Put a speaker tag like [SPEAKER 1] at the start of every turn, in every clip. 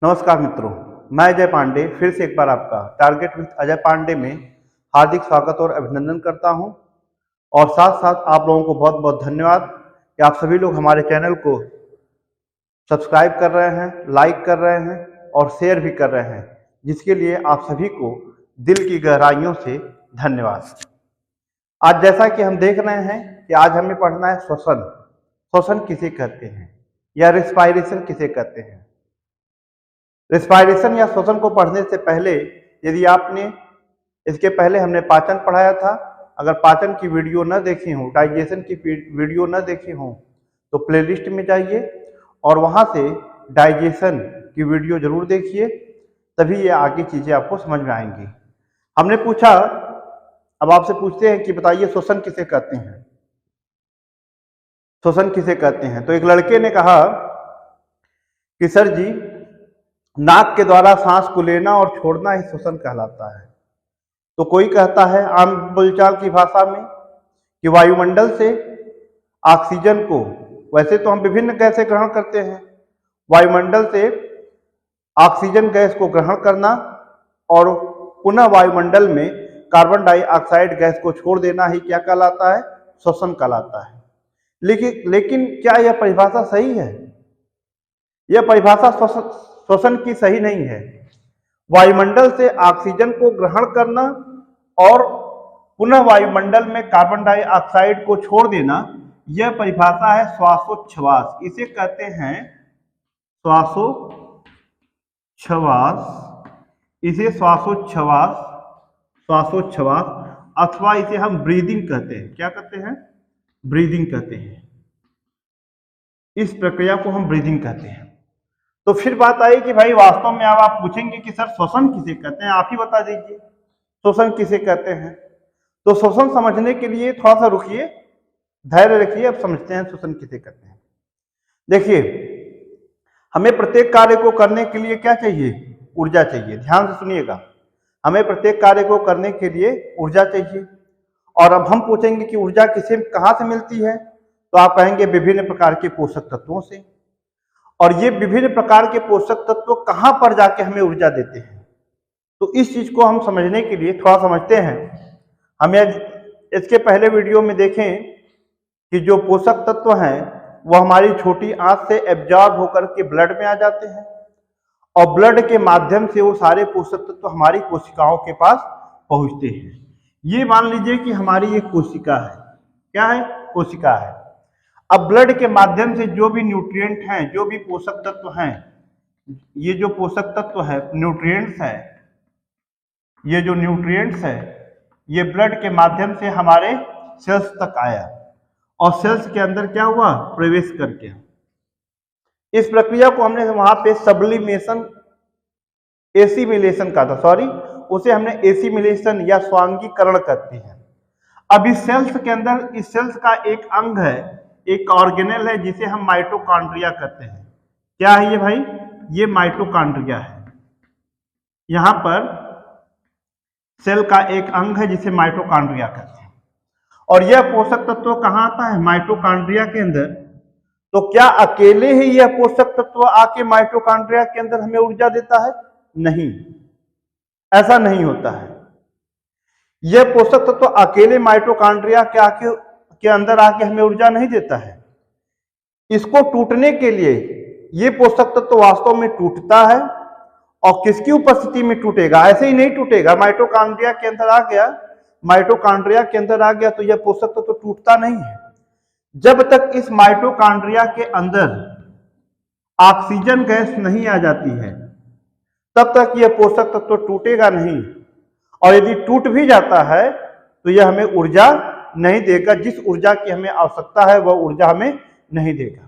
[SPEAKER 1] नमस्कार मित्रों, मैं अजय पांडे फिर से एक बार आपका टारगेट विद अजय पांडे में हार्दिक स्वागत और अभिनंदन करता हूं। और साथ साथ आप लोगों को बहुत बहुत धन्यवाद कि आप सभी लोग हमारे चैनल को सब्सक्राइब कर रहे हैं, लाइक कर रहे हैं और शेयर भी कर रहे हैं, जिसके लिए आप सभी को दिल की गहराइयों से धन्यवाद। आज जैसा कि हम देख रहे हैं कि आज हमें पढ़ना है श्वसन। श्वसन किसे कहते हैं या रिस्पायरेशन किसे कहते हैं। रिस्पायरेशन या श्वसन को पढ़ने से पहले यदि आपने इसके पहले हमने पाचन पढ़ाया था, अगर पाचन की वीडियो न देखी हो, डाइजेशन की वीडियो न देखी हो, तो प्लेलिस्ट में जाइए और वहां से डाइजेशन की वीडियो जरूर देखिए, तभी ये आगे चीजें आपको समझ में आएंगी। हमने पूछा, अब आपसे पूछते हैं कि बताइए श्वसन किसे कहते हैं। श्वसन किसे कहते हैं? तो एक लड़के ने कहा कि सर जी, नाक के द्वारा सांस को लेना और छोड़ना ही श्वसन कहलाता है। तो कोई कहता है आम बोलचाल की भाषा में कि वायुमंडल से ऑक्सीजन को, वैसे तो हम विभिन्न गैसें ग्रहण करते हैं, वायुमंडल से ऑक्सीजन गैस को ग्रहण करना और पुनः वायुमंडल में कार्बन डाइऑक्साइड गैस को छोड़ देना ही क्या कहलाता है? श्वसन कहलाता है। लेकिन क्या यह परिभाषा सही है? यह परिभाषा श्वसन की सही नहीं है। वायुमंडल से ऑक्सीजन को ग्रहण करना और पुनः वायुमंडल में कार्बन डाइऑक्साइड को छोड़ देना, यह परिभाषा है श्वासोच्छ्वास। इसे कहते हैं श्वासोच्छ्वास। इसे श्वासोच्छ्वास अथवा इसे हम ब्रीदिंग कहते हैं। क्या कहते हैं? ब्रीदिंग कहते हैं। इस प्रक्रिया को हम ब्रीदिंग कहते हैं। तो फिर बात आई कि भाई वास्तव में अब आप पूछेंगे कि सर श्वसन किसे कहते हैं, आप ही बता दीजिए श्वसन किसे कहते हैं। तो श्वसन समझने के लिए थोड़ा सा रुकिए, धैर्य रखिए, अब समझते हैं श्वसन किसे कहते हैं। देखिए, हमें प्रत्येक कार्य को करने के लिए क्या चाहिए? ऊर्जा चाहिए। ध्यान से सुनिएगा, हमें प्रत्येक कार्य को करने के लिए ऊर्जा चाहिए। और अब हम पूछेंगे कि ऊर्जा किसे कहाँ से मिलती है, तो आप कहेंगे विभिन्न प्रकार के पोषक तत्वों से। और ये विभिन्न प्रकार के पोषक तत्व कहां पर जाके हमें ऊर्जा देते हैं, तो इस चीज को हम समझने के लिए थोड़ा समझते हैं। हमें इसके पहले वीडियो में देखें कि जो पोषक तत्व हैं वो हमारी छोटी आंत से एब्जॉर्ब होकर के ब्लड में आ जाते हैं और ब्लड के माध्यम से वो सारे पोषक तत्व हमारी कोशिकाओं के पास पहुंचते हैं। ये मान लीजिए कि हमारी एक कोशिका है। क्या है? कोशिका है। अब ब्लड के माध्यम से जो भी न्यूट्रिएंट हैं, जो भी पोषक तत्व हैं, ये जो पोषक तत्व है, न्यूट्रिएंट्स है, ये जो न्यूट्रिएंट्स है, ये ब्लड के माध्यम से हमारे सेल्स तक आया और सेल्स के अंदर क्या हुआ? प्रवेश करके। इस प्रक्रिया को हमने वहां पे सब्लिमेशन, एसिमिलेशन कहा था, सॉरी, उसे हमने एसिमिलेशन या स्वांगीकरण कहते हैं। अब इस सेल्स के अंदर, इस सेल्स का एक अंग है, एक ऑर्गेनेल है, जिसे हम माइटोकॉन्ड्रिया कहते हैं। क्या है ये भाई? ये माइटोकॉन्ड्रिया है। यहां पर सेल का एक अंग है जिसे माइटोकॉन्ड्रिया कहते हैं। और यह पोषक तत्व कहां आता है? माइटोकॉन्ड्रिया के अंदर। तो क्या अकेले ही यह पोषक तत्व आके माइटोकॉन्ड्रिया के अंदर हमें ऊर्जा देता है? नहीं, ऐसा नहीं होता है। यह पोषक तत्व अकेले माइटोकॉन्ड्रिया के अंदर आके हमें ऊर्जा नहीं देता है। इसको टूटने के लिए ये पोषक तत्व वास्तव में टूटता है। और किसकी उपस्थिति में टूटेगा? ऐसे ही नहीं टूटेगा। माइटोकॉन्ड्रिया के अंदर आ गया, माइटोकॉन्ड्रिया के अंदर आ गया तो यह पोषक तत्व टूटता नहीं है। जब तक इस माइटोकॉन्ड्रिया के अंदर ऑक्सीजन गैस नहीं आ जाती है, तब तक यह पोषक तत्व टूटेगा नहीं। और यदि टूट भी जाता है तो यह हमें ऊर्जा नहीं देगा। जिस ऊर्जा की हमें आवश्यकता है वह ऊर्जा हमें नहीं देगा।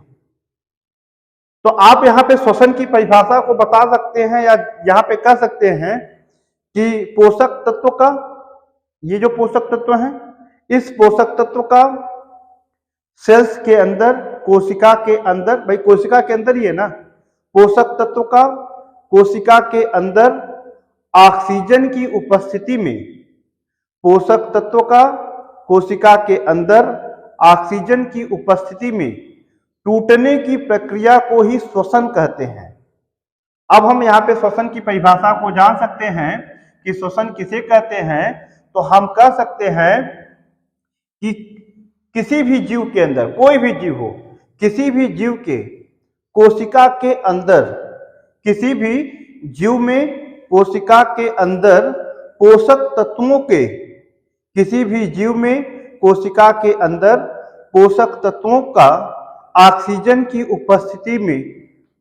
[SPEAKER 1] तो आप यहाँ पे श्वसन की परिभाषा को बता सकते हैं या यहाँ पे कह सकते हैं कि पोषक तत्व का, ये जो पोषक तत्व हैं, इस पोषक तत्व का सेल्स के अंदर, कोशिका के अंदर, भाई कोशिका के अंदर ही है ना, पोषक तत्व का कोशिका के अंदर ऑक्सीजन की उपस्थिति में, पोषक तत्व का कोशिका के अंदर ऑक्सीजन की उपस्थिति में टूटने की प्रक्रिया को ही श्वसन कहते हैं। अब हम यहाँ पे श्वसन की परिभाषा को जान सकते हैं कि श्वसन किसे कहते हैं। तो हम कह सकते हैं कि किसी भी जीव के अंदर, कोई भी जीव हो, किसी भी जीव के कोशिका के अंदर, किसी भी जीव में कोशिका के अंदर पोषक तत्वों के, किसी भी जीव में कोशिका के अंदर पोषक तत्वों का ऑक्सीजन की उपस्थिति में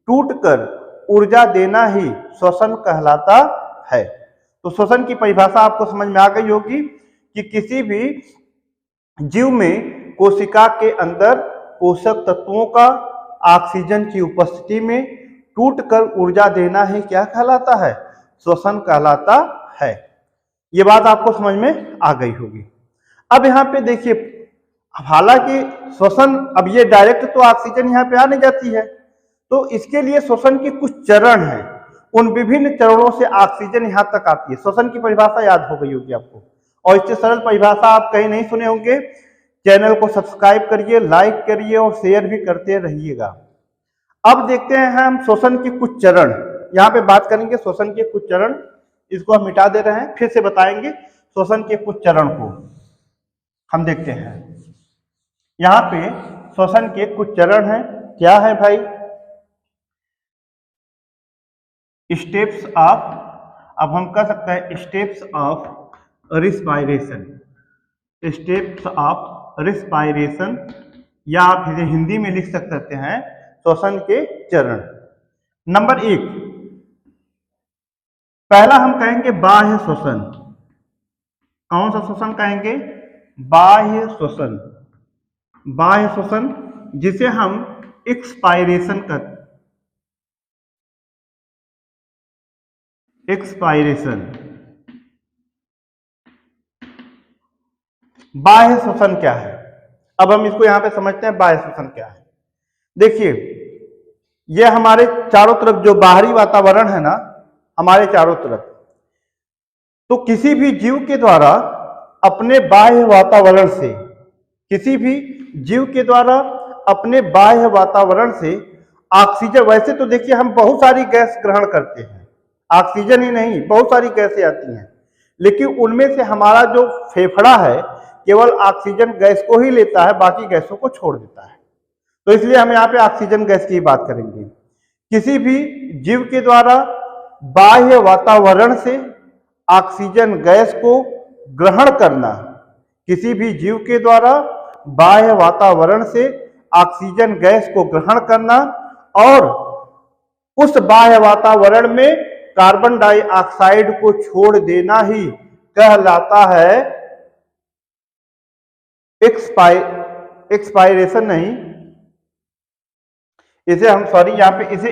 [SPEAKER 1] टूटकर ऊर्जा देना ही श्वसन कहलाता है। तो श्वसन की परिभाषा आपको समझ में आ गई होगी कि किसी भी जीव में कोशिका के अंदर पोषक तत्वों का ऑक्सीजन की उपस्थिति में टूटकर ऊर्जा देना ही क्या कहलाता है, श्वसन कहलाता है। ये बात आपको समझ में आ गई होगी। अब यहाँ पे देखिए, हालांकि श्वसन, अब ये डायरेक्ट तो ऑक्सीजन यहाँ पे आ नहीं जाती है, तो इसके लिए श्वसन के कुछ चरण हैं, उन विभिन्न चरणों से ऑक्सीजन यहाँ तक आती है। श्वसन की परिभाषा याद हो गई होगी आपको, और इससे सरल परिभाषा आप कहीं नहीं सुने होंगे। चैनल को सब्सक्राइब करिए, लाइक करिए और शेयर भी करते रहिएगा। अब देखते हैं हम श्वसन के कुछ चरण, यहाँ पे बात करेंगे श्वसन के कुछ चरण। इसको हम मिटा दे रहे हैं, फिर से बताएंगे श्वसन के कुछ चरण को हम देखते हैं। यहाँ पे श्वसन के कुछ चरण हैं, क्या है भाई, स्टेप्स ऑफ, अब हम कह सकते हैं steps of respiration, steps of respiration, या आप इसे हिंदी में लिख सकते हैं श्वसन के चरण। नंबर 1, पहला हम कहेंगे बाह्य श्वसन। कौन सा श्वसन कहेंगे, बाह्य श्वसन। बाह्य श्वसन जिसे हम एक्सपायरेशन कहते, एक्सपायरेशन। बाह्य श्वसन क्या है, अब हम इसको यहां पे समझते हैं बाह्य श्वसन क्या है। देखिए, यह हमारे चारों तरफ जो बाहरी वातावरण है ना, हमारे चारों तरफ, तो किसी भी जीव के द्वारा अपने बाह्य वातावरण से, किसी भी जीव के द्वारा अपने बाह्य वातावरण से ऑक्सीजन, वैसे तो देखिए हम बहुत सारी गैस ग्रहण करते हैं, ऑक्सीजन ही नहीं बहुत सारी गैसें आती हैं, लेकिन उनमें से हमारा जो फेफड़ा है केवल ऑक्सीजन गैस को ही लेता है, बाकी गैसों को छोड़ देता है। तो इसलिए हम यहाँ पे ऑक्सीजन गैस की बात करेंगे। किसी भी जीव के द्वारा बाह्य वातावरण से ऑक्सीजन गैस को ग्रहण करना, किसी भी जीव के द्वारा बाह्य वातावरण से ऑक्सीजन गैस को ग्रहण करना और उस बाह्य वातावरण में कार्बन डाइऑक्साइड को छोड़ देना ही कहलाता है एक्सपायरेशन। नहीं, इसे हम यहाँ पे इसे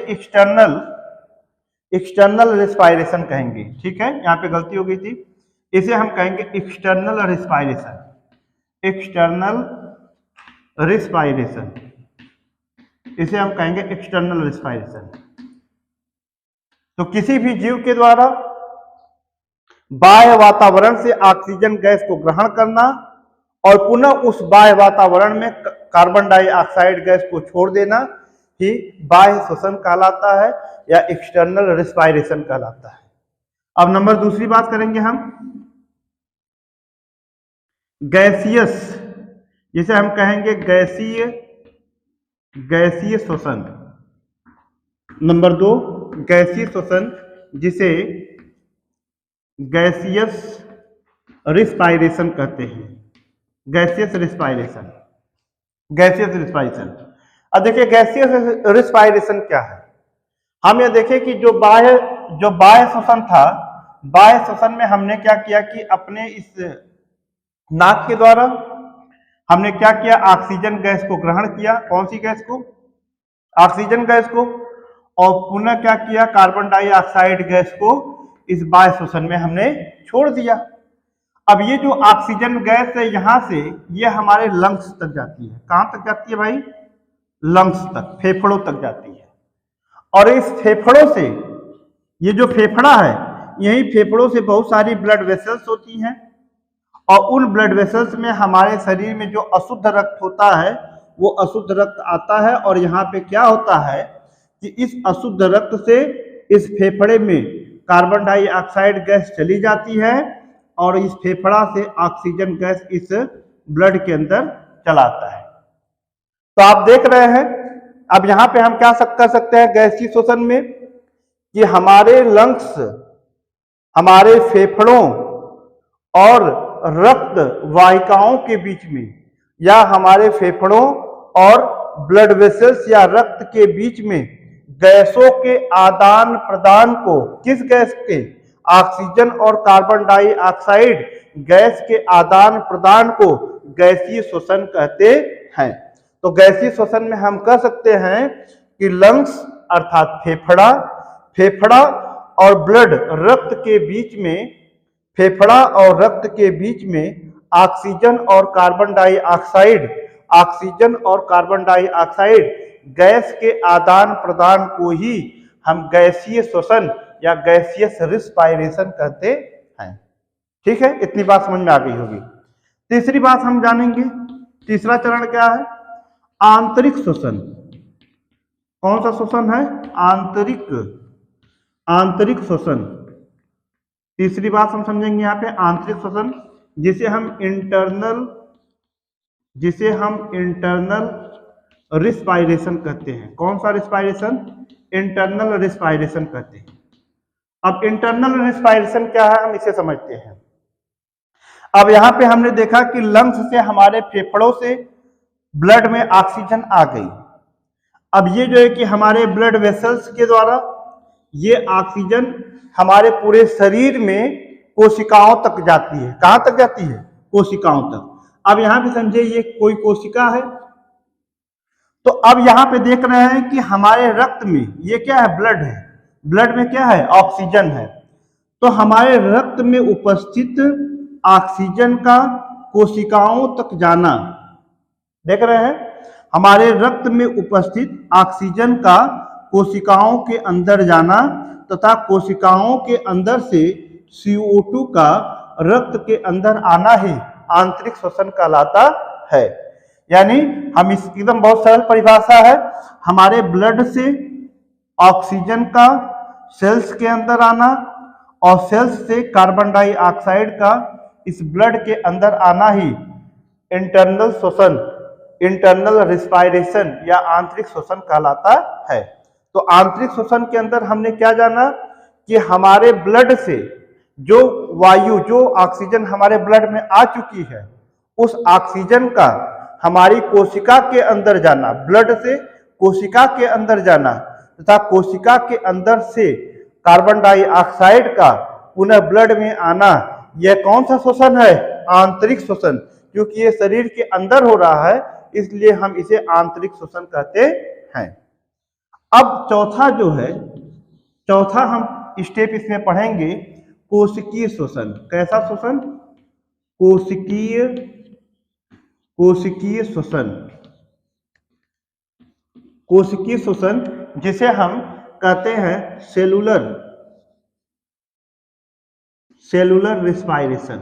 [SPEAKER 1] एक्सटर्नल रिस्पायरेशन कहेंगे। ठीक है, यहाँ पे गलती हो गई थी, इसे हम कहेंगे एक्सटर्नल रिस्पायरेशन, एक्सटर्नल रिस्पायरेशन, इसे हम कहेंगे एक्सटर्नल रिस्पायरेशन। तो किसी भी जीव के द्वारा बाह्य वातावरण से ऑक्सीजन गैस को ग्रहण करना और पुनः उस बाह्य वातावरण में कार्बन डाइऑक्साइड गैस को छोड़ देना ही बाह्य श्वसन कहलाता है या एक्सटर्नल रिस्पायरेशन कहलाता है। अब नंबर दूसरी बात करेंगे हम गैसियस, जिसे हम कहेंगे गैसीय श्वसन। नंबर 2 गैसीय श्वसन, जिसे गैसियस रिस्पायरेशन कहते हैं, गैसियस रिस्पायरेशन, गैसियस रिस्पायरेशन। अब देखिए गैसियस रिस्पायरेशन क्या है। हम ये देखें कि जो बाह्य श्वसन था, बाह्य श्वसन में हमने क्या किया कि अपने इस नाक के द्वारा हमने क्या किया, ऑक्सीजन गैस को ग्रहण किया। कौन सी गैस को, ऑक्सीजन गैस को, और पुनः क्या किया, कार्बन डाइऑक्साइड गैस को इस बाह्य श्वसन में हमने छोड़ दिया। अब ये जो ऑक्सीजन गैस है यहाँ से ये हमारे लंग्स तक जाती है। कहां तक जाती है भाई, लंग्स तक, फेफड़ों तक जाती है। और इस फेफड़ों से, ये जो फेफड़ा है, यही फेफड़ों से बहुत सारी ब्लड वेसल्स होती हैं और उन ब्लड वेसल्स में हमारे शरीर में जो अशुद्ध रक्त होता है वो अशुद्ध रक्त आता है और यहाँ पे क्या होता है कि इस अशुद्ध रक्त से इस फेफड़े में कार्बन डाइऑक्साइड गैस चली जाती है और इस फेफड़ा से ऑक्सीजन गैस इस ब्लड के अंदर चलाता है। तो आप देख रहे हैं, अब यहां पे हम क्या कर सकते हैं गैसीय श्वसन में, कि हमारे लंग्स, हमारे फेफड़ों और रक्त वाहिकाओं के बीच में, या हमारे फेफड़ों और ब्लड वेसल्स या रक्त के बीच में गैसों के आदान प्रदान को, किस गैस के, ऑक्सीजन और कार्बन डाइऑक्साइड गैस के आदान प्रदान को गैसीय श्वसन कहते हैं। तो गैसीय श्वसन में हम कह सकते हैं कि लंग्स अर्थात फेफड़ा और ब्लड, रक्त के बीच में, फेफड़ा और रक्त के बीच में ऑक्सीजन और कार्बन डाइऑक्साइड गैस के आदान प्रदान को ही हम गैसीय श्वसन या गैसियस रिस्पायरेशन कहते हैं। ठीक है, इतनी बात समझ में आ गई होगी। तीसरी बात हम जानेंगे, तीसरा चरण क्या है, आंतरिक श्वसन। कौन सा श्वसन है, आंतरिक श्वसन। तीसरी बात हम समझेंगे यहाँ पे आंतरिक श्वसन, जिसे हम इंटरनल रिस्पायरेशन कहते हैं। कौन सा रिस्पायरेशन, इंटरनल रिस्पायरेशन कहते हैं। अब इंटरनल रिस्पायरेशन क्या है हम इसे समझते हैं। अब यहां पे हमने देखा कि लंग्स से, हमारे फेफड़ों से ब्लड में ऑक्सीजन आ गई। अब ये जो है कि हमारे ब्लड वेसल्स के द्वारा ये ऑक्सीजन हमारे पूरे शरीर में कोशिकाओं तक जाती है। कहां तक जाती है, कोशिकाओं तक। अब यहां पे समझिए ये कोई कोशिका है, तो अब यहां पे देख रहे हैं कि हमारे रक्त में ये क्या है, ब्लड है, ब्लड में क्या है, ऑक्सीजन है। तो हमारे रक्त में उपस्थित ऑक्सीजन का कोशिकाओं तक जाना, देख रहे हैं, हमारे रक्त में उपस्थित ऑक्सीजन का कोशिकाओं के अंदर जाना तथा कोशिकाओं के अंदर से CO2 का रक्त के अंदर आना ही आंतरिक श्वसन कहलाता है। यानी हम इस एकदम बहुत सरल परिभाषा है, हमारे ब्लड से ऑक्सीजन का सेल्स के अंदर आना और सेल्स से कार्बन डाइऑक्साइड का इस ब्लड के अंदर आना ही इंटरनल श्वसन, इंटरनल रिस्पायरेशन या आंतरिक श्वसन कहलाता है। तो आंतरिक श्वसन के अंदर हमने क्या जाना कि हमारे ब्लड से जो वायु, जो ऑक्सीजन हमारे ब्लड में आ चुकी है, उस ऑक्सीजन का हमारी कोशिका के अंदर जाना, ब्लड से कोशिका के अंदर जाना तथा कोशिका के अंदर से कार्बन डाइऑक्साइड का पुनः ब्लड में आना, यह कौन सा श्वसन है, आंतरिक श्वसन। क्योंकि ये शरीर के अंदर हो रहा है इसलिए हम इसे आंतरिक श्वसन कहते हैं। अब चौथा जो है, चौथा हम स्टेप इसमें पढ़ेंगे कोशिकीय श्वसन। कैसा श्वसन, कोशिकीय श्वसन। कोशिकीय श्वसन जिसे हम कहते हैं सेलुलर रिस्पायरेशन।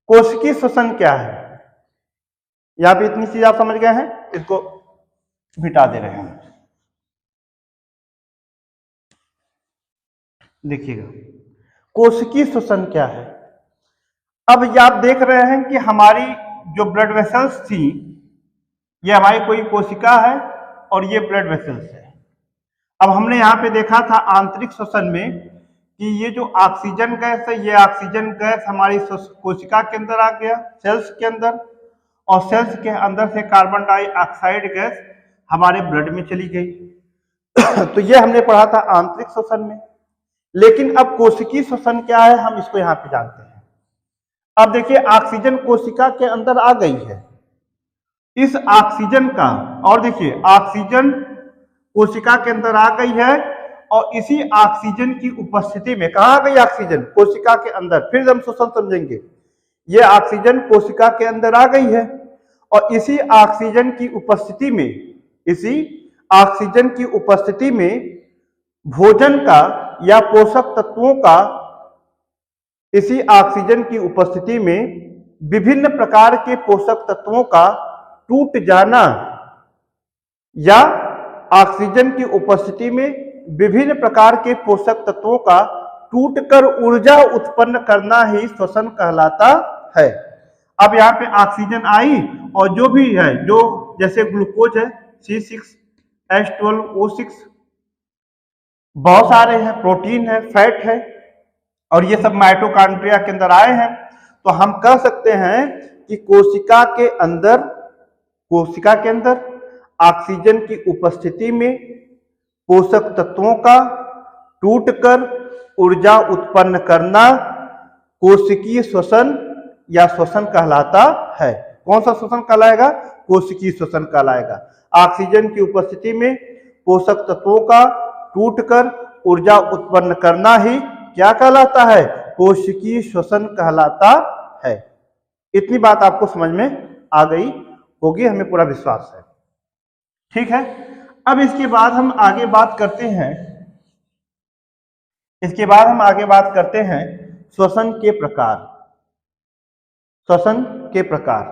[SPEAKER 1] कोशिकीय श्वसन क्या है, यहां पे इतनी चीज आप समझ गए हैं, इसको मिटा दे रहे हैं। देखिएगा कोशिकीय श्वसन क्या है। अब ये आप देख रहे हैं कि हमारी जो ब्लड वेसल्स थी, ये हमारी कोई कोशिका है और ये ब्लड वेसल्स है। अब हमने यहाँ पे देखा था आंतरिक श्वसन में कि ये जो ऑक्सीजन गैस है, ये ऑक्सीजन गैस हमारी कोशिका के अंदर आ गया, सेल्स के अंदर, और सेल्स के अंदर से कार्बन डाइऑक्साइड गैस हमारे ब्लड में चली गई। तो ये हमने पढ़ा था आंतरिक श्वसन में। लेकिन अब कोशिकीय श्वसन क्या है हम इसको यहाँ पे जानते हैं। अब देखिए ऑक्सीजन कोशिका के अंदर आ गई है, इस ऑक्सीजन का, और देखिए ऑक्सीजन कोशिका के अंदर आ गई है और इसी ऑक्सीजन की उपस्थिति में, कहाँ आ गई ऑक्सीजन, कोशिका के अंदर। फिर हम श्वसन समझेंगे। ये ऑक्सीजन कोशिका के अंदर आ गई है और इसी ऑक्सीजन की उपस्थिति में भोजन का या पोषक तत्वों का, इसी ऑक्सीजन की उपस्थिति में विभिन्न प्रकार के पोषक तत्वों का टूट जाना या ऑक्सीजन की उपस्थिति में विभिन्न प्रकार के पोषक तत्वों का टूटकर ऊर्जा उत्पन्न करना ही श्वसन कहलाता है। अब यहाँ पे ऑक्सीजन आई और जो भी है, जो जैसे ग्लूकोज है C6H12O6, बहुत सारे हैं, प्रोटीन है, फैट है, और ये सब माइटोकॉन्ड्रिया के अंदर आए हैं। तो हम कह सकते हैं कि कोशिका के अंदर ऑक्सीजन की उपस्थिति में पोषक तत्वों का टूटकर ऊर्जा उत्पन्न करना कोशिकीय श्वसन या श्वसन कहलाता है। कौन सा श्वसन कहलाएगा? कोशिकीय श्वसन कहलाएगा। ऑक्सीजन की उपस्थिति में पोषक तत्वों का टूटकर ऊर्जा उत्पन्न करना ही क्या कहलाता है? कोशिकीय श्वसन कहलाता है। इतनी बात आपको समझ में आ गई होगी, हमें पूरा विश्वास है। ठीक है, अब इसके बाद हम आगे बात करते हैं श्वसन के प्रकार।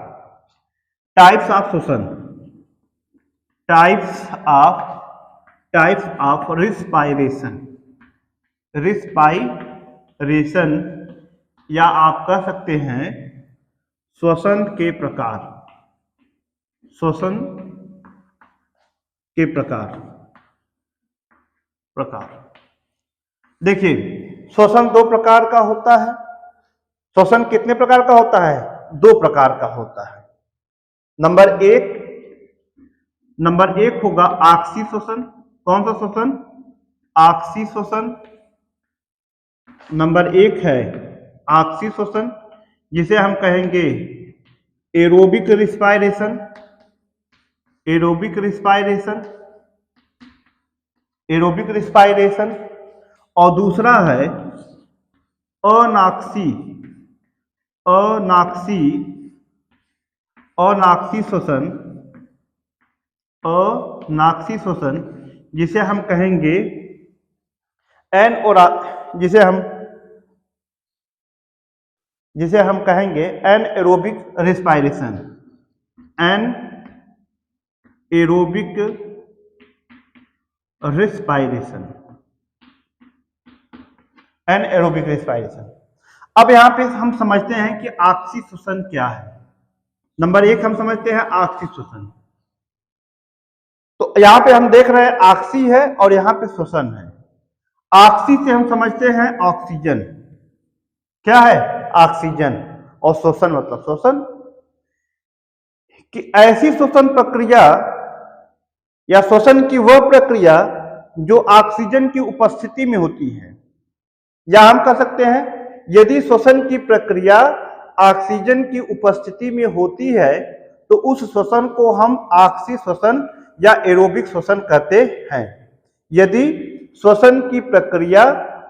[SPEAKER 1] टाइप्स ऑफ श्वसन, टाइप्स ऑफ रिस्पायरेशन, या आप कह सकते हैं श्वसन के प्रकार। देखिए, श्वसन दो प्रकार का होता है। श्वसन कितने प्रकार का होता है? दो प्रकार का होता है। नंबर एक होगा ऑक्सी श्वसन। कौन सा श्वसन? ऑक्सी श्वसन। नंबर एक है ऑक्सी श्वसन, जिसे हम कहेंगे एरोबिक रिस्पायरेशन। और दूसरा है अनाक्सी श्वसन, जिसे हम कहेंगे एनएरोबिक रिस्पायरेशन। Anaerobic respiration. अब यहां पे हम समझते हैं कि ऑक्सी श्वसन क्या है। नंबर एक हम समझते हैं ऑक्सी श्वसन। तो यहां पे हम देख रहे हैं ऑक्सी है और यहां पे श्वसन है। ऑक्सी से हम समझते हैं ऑक्सीजन। क्या है? ऑक्सीजन। और श्वसन मतलब श्वसन, कि ऐसी श्वसन प्रक्रिया या श्वसन की वह प्रक्रिया जो ऑक्सीजन की उपस्थिति में होती है। या हम कह सकते हैं यदि श्वसन की प्रक्रिया ऑक्सीजन की उपस्थिति में होती है तो उस श्वसन को हम ऑक्सी श्वसन या एरोबिक श्वसन कहते हैं। यदि श्वसन की प्रक्रिया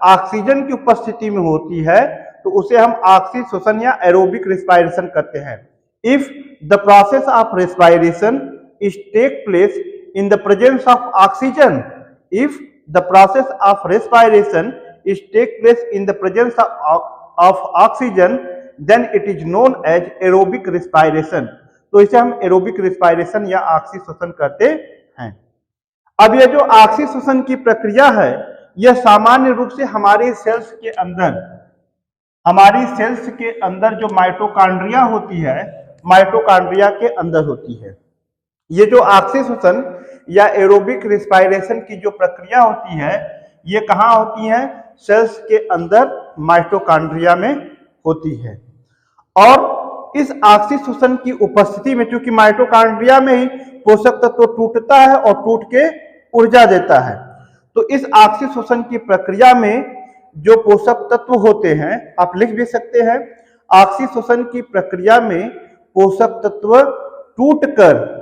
[SPEAKER 1] ऑक्सीजन की उपस्थिति में होती है तो उसे हम ऑक्सी श्वसन या एरोबिक रिस्पायरेशन कहते हैं। If the process of respiration is take place in the presence of oxygen, if the process of respiration is take place in the presence of oxygen, then it is known as aerobic respiration। तो इसे हम aerobic respiration या oxy श्वसन कहते हैं। अब यह जो ऑक्सी श्वसन की प्रक्रिया है यह सामान्य रूप से हमारी सेल्स के अंदर जो माइटोकॉन्ड्रिया होती है, माइटोकॉन्ड्रिया के अंदर होती है। ये जो ऑक्सी श्वसन या एरोबिक रिस्पायरेशन की जो प्रक्रिया होती है ये कहाँ होती है? सेल्स के अंदर माइटोकॉन्ड्रिया में होती है। और इस ऑक्सी श्वसन की उपस्थिति में, चूंकि माइटोकॉन्ड्रिया में ही पोषक तत्व टूटता है और टूट के ऊर्जा देता है, तो इस ऑक्सी श्वसन की प्रक्रिया में जो पोषक तत्व होते हैं, आप लिख भी सकते हैं, ऑक्सी श्वसन की प्रक्रिया में पोषक तत्व टूटकर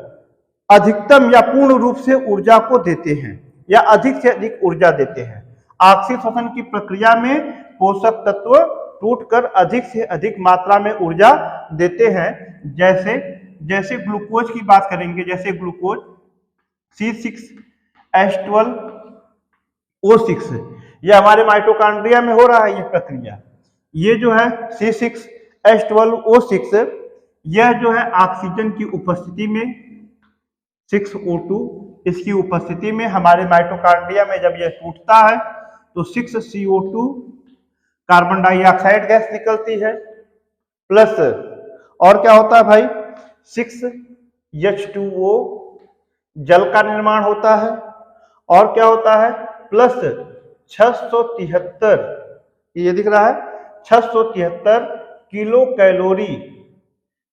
[SPEAKER 1] अधिकतम या पूर्ण रूप से ऊर्जा को देते हैं या अधिक से अधिक ऊर्जा देते हैं। ऑक्सी श्वसन की प्रक्रिया में पोषक तत्व टूटकर अधिक से अधिक मात्रा में ऊर्जा देते हैं। जैसे ग्लूकोज की बात करेंगे, जैसे ग्लूकोज C6H12O6, यह हमारे माइटोकॉन्ड्रिया में हो रहा है। ये प्रक्रिया, ये जो है C6H12O6, यह जो है ऑक्सीजन की उपस्थिति में 6O2 इसकी उपस्थिति में हमारे माइटोकॉन्ड्रिया में जब यह टूटता है तो 6CO2 कार्बन डाइऑक्साइड गैस निकलती है, प्लस और क्या होता है भाई 6H2O जल का निर्माण होता है, और क्या होता है प्लस 673, ये दिख रहा है 673 किलो कैलोरी,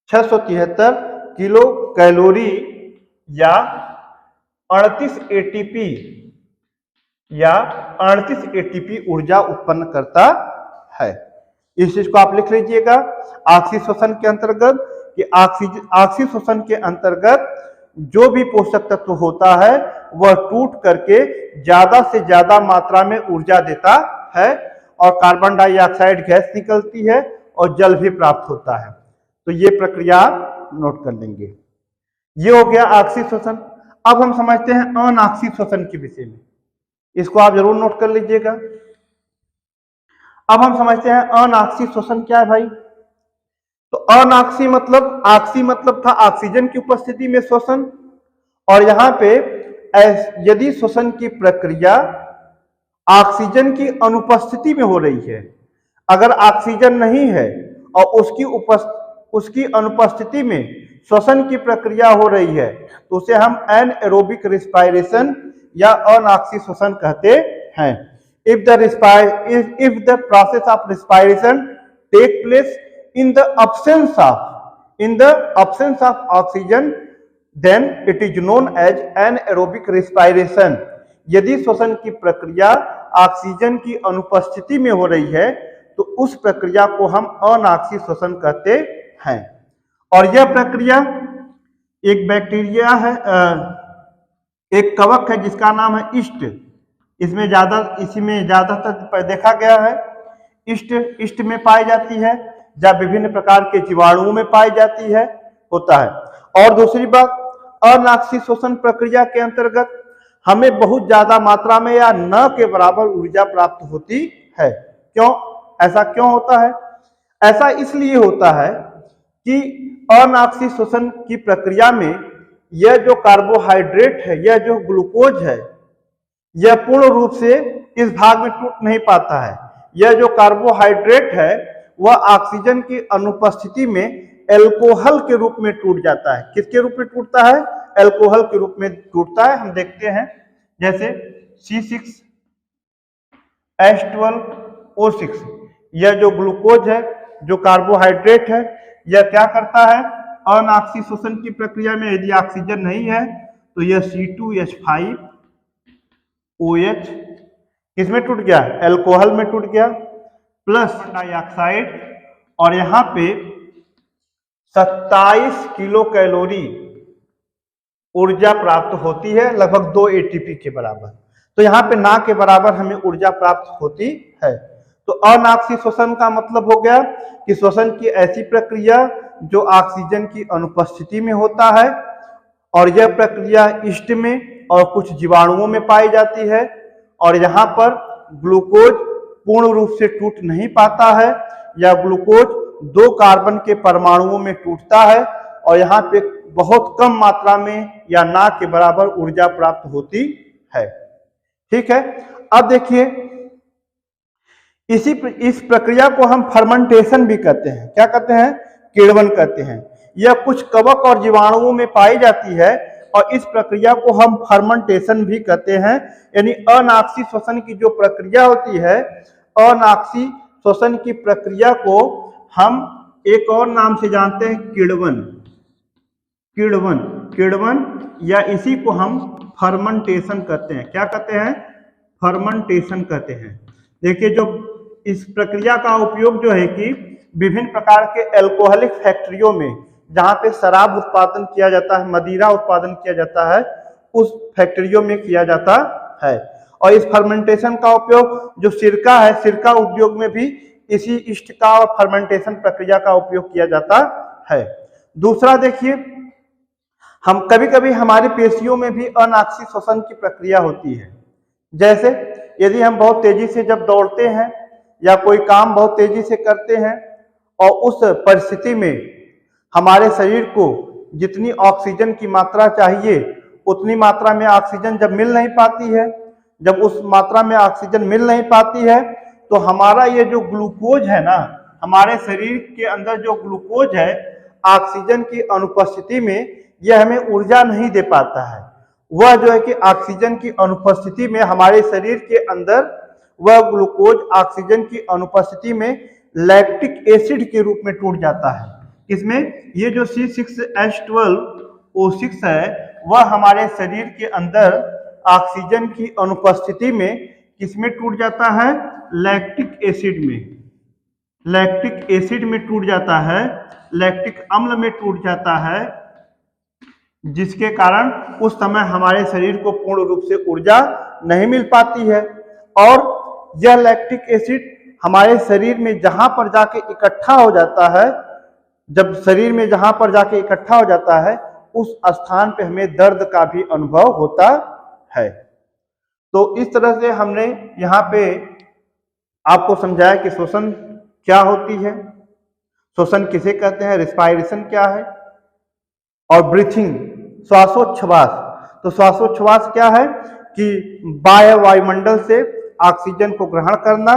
[SPEAKER 1] 673 किलो कैलोरी या 38 ATP या 38 ATP ऊर्जा उत्पन्न करता है। इस चीज को आप लिख लीजिएगा। ऑक्सीश्वसन के अंतर्गत कि ऑक्सीश्वसन के अंतर्गत जो भी पोषक तत्व होता है वह टूट करके ज्यादा से ज्यादा मात्रा में ऊर्जा देता है और कार्बन डाइऑक्साइड गैस निकलती है और जल भी प्राप्त होता है। तो ये प्रक्रिया नोट कर लेंगे। ये हो गया ऑक्सीश्वसन। अब हम समझते हैं अनऑक्सीश्वसन के विषय में, इसको आप जरूर नोट कर लीजिएगा। अब हम समझते हैं अनऑक्सीश्वसन क्या है भाई। तो अनऑक्सी मतलब, ऑक्सी मतलब था ऑक्सीजन की उपस्थिति में श्वसन, और यहां पे यदि श्वसन की प्रक्रिया ऑक्सीजन की अनुपस्थिति में हो रही है, अगर ऑक्सीजन नहीं है और उसकी अनुपस्थिति में श्वसन की प्रक्रिया हो रही है तो उसे हम एनएरोबिक रिस्पायरेशन या अनऑक्सीश्वसन कहते हैं। If the process of respiration take place in the absence of oxygen, then it is known as anaerobic respiration। यदि श्वसन की प्रक्रिया ऑक्सीजन की अनुपस्थिति में हो रही है तो उस प्रक्रिया को हम अनऑक्सी श्वसन कहते हैं। और यह प्रक्रिया एक बैक्टीरिया है, एक कवक है जिसका नाम है ईस्ट। इसी में ज्यादातर देखा गया है ईस्ट में पाई जाती है, जब विभिन्न प्रकार के जीवाणुओं में पाई जाती है होता है। और दूसरी बात, अनऑक्सी श्वसन प्रक्रिया के अंतर्गत हमें बहुत ज्यादा मात्रा में या न के बराबर ऊर्जा प्राप्त होती है। क्यों, ऐसा क्यों होता है? ऐसा इसलिए होता है कि अनऑक्सी श्वसन की प्रक्रिया में यह जो कार्बोहाइड्रेट है, यह जो ग्लूकोज है, यह पूर्ण रूप से इस भाग में टूट नहीं पाता है। यह जो कार्बोहाइड्रेट है वह ऑक्सीजन की अनुपस्थिति में एल्कोहल के रूप में टूट जाता है। किसके रूप में टूटता है? एल्कोहल के रूप में टूटता है। हम देखते हैं जैसे C6H12O6, यह जो ग्लूकोज है, जो कार्बोहाइड्रेट है, यह क्या करता है? अनऑक्सी श्वसन की प्रक्रिया में यदि ऑक्सीजन नहीं है तो यह C2H5OH किसमें टूट गया? एल्कोहल में टूट गया, प्लस डाइऑक्साइड, और यहां पे 27 किलो कैलोरी ऊर्जा प्राप्त होती है, लगभग 2 ATP के बराबर। तो यहाँ पे ना के बराबर हमें ऊर्जा प्राप्त होती है। तो अनऑक्सी श्वसन का मतलब हो गया कि श्वसन की ऐसी प्रक्रिया जो ऑक्सीजन की अनुपस्थिति में होता है, और यह प्रक्रिया ईस्ट में और कुछ जीवाणुओं में पाई जाती है, और यहाँ पर ग्लूकोज पूर्ण रूप से टूट नहीं पाता है, या ग्लूकोज 2 कार्बन के परमाणुओं में टूटता है, और यहाँ पे बहुत कम मात्रा में या ना के बराबर ऊर्जा प्राप्त होती है। ठीक है, अब देखिए इस प्रक्रिया को हम फर्मेंटेशन भी कहते हैं। क्या कहते हैं? किण्वन कहते हैं। यह कुछ कवक और जीवाणुओं में पाई जाती है और इस प्रक्रिया को हम फर्मेंटेशन भी कहते हैं। यानी अनऑक्सी श्वसन की जो प्रक्रिया होती है, अनऑक्सी श्वसन की प्रक्रिया को हम एक और नाम से जानते हैं, किण्वन। किण्वन या इसी को हम फर्मेंटेशन कहते हैं। क्या कहते हैं? फर्मेंटेशन कहते हैं। देखिए, जो इस प्रक्रिया का उपयोग जो है कि विभिन्न प्रकार के एल्कोहलिक फैक्ट्रियों में, जहां पे शराब उत्पादन किया जाता है, मदिरा उत्पादन किया जाता है, उस फैक्ट्रियों में किया जाता है। और इस फर्मेंटेशन का उपयोग जो सिरका है, सिरका उद्योग में भी इसी ईस्ट का और फर्मेंटेशन प्रक्रिया का उपयोग किया जाता है। दूसरा देखिए, हम कभी कभी हमारी पेशियों में भी अनऑक्सी श्वसन की प्रक्रिया होती है। जैसे यदि हम बहुत तेजी से जब दौड़ते हैं या कोई काम बहुत तेजी से करते हैं और उस परिस्थिति में हमारे शरीर को जितनी ऑक्सीजन की मात्रा चाहिए उतनी मात्रा में ऑक्सीजन जब मिल नहीं पाती है, जब उस मात्रा में ऑक्सीजन मिल नहीं पाती है तो हमारा ये जो ग्लूकोज है ना, हमारे शरीर के अंदर जो ग्लूकोज है ऑक्सीजन की अनुपस्थिति में यह हमें ऊर्जा नहीं दे पाता है। वह जो है कि ऑक्सीजन की अनुपस्थिति में हमारे शरीर के अंदर वह ग्लूकोज ऑक्सीजन की अनुपस्थिति में लैक्टिक एसिड के रूप में टूट जाता है। इसमें ये जो C6H12O6 है वह हमारे शरीर के अंदर ऑक्सीजन की अनुपस्थिति में किसमें टूट जाता है? लैक्टिक एसिड में, लैक्टिक एसिड में टूट जाता है, लैक्टिक अम्ल में टूट जाता है, जिसके कारण उस समय हमारे शरीर को पूर्ण रूप से ऊर्जा नहीं मिल पाती है। और यह लैक्टिक एसिड हमारे शरीर में जहां पर जाके इकट्ठा हो जाता है, जब शरीर में जहां पर जाके इकट्ठा हो जाता है उस स्थान पे हमें दर्द का भी अनुभव होता है। तो इस तरह से हमने यहाँ पे आपको समझाया कि श्वसन क्या होती है, श्वसन किसे कहते हैं, रिस्पायरेशन क्या है, और ब्रीथिंग श्वासोच्छ्वास। तो श्वासोच्छ्वास क्या है कि वायुमंडल से ऑक्सीजन को ग्रहण करना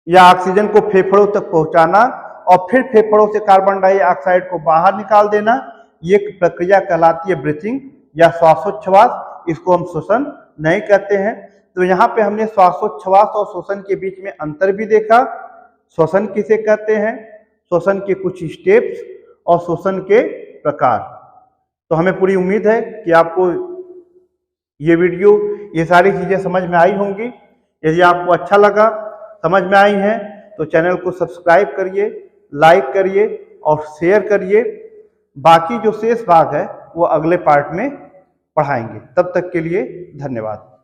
[SPEAKER 1] या ऑक्सीजन को फेफड़ों तक पहुंचाना और फिर फेफड़ों से कार्बन डाइऑक्साइड को बाहर निकाल देना, ये प्रक्रिया कहलाती है ब्रीथिंग या श्वासोच्छ्वास। इसको हम श्वसन नहीं कहते हैं। तो यहाँ पे हमने श्वासोच्छ्वास और श्वसन के बीच में अंतर भी देखा। श्वसन किसे कहते हैं, श्वसन के कुछ स्टेप्स और श्वसन के प्रकार। तो हमें पूरी उम्मीद है कि आपको ये वीडियो, ये सारी चीजें समझ में आई होंगी। यदि आपको अच्छा लगा, समझ में आई हैं, तो चैनल को सब्सक्राइब करिए, लाइक करिए और शेयर करिए। बाकी जो शेष भाग है वो अगले पार्ट में पढ़ाएंगे। तब तक के लिए धन्यवाद।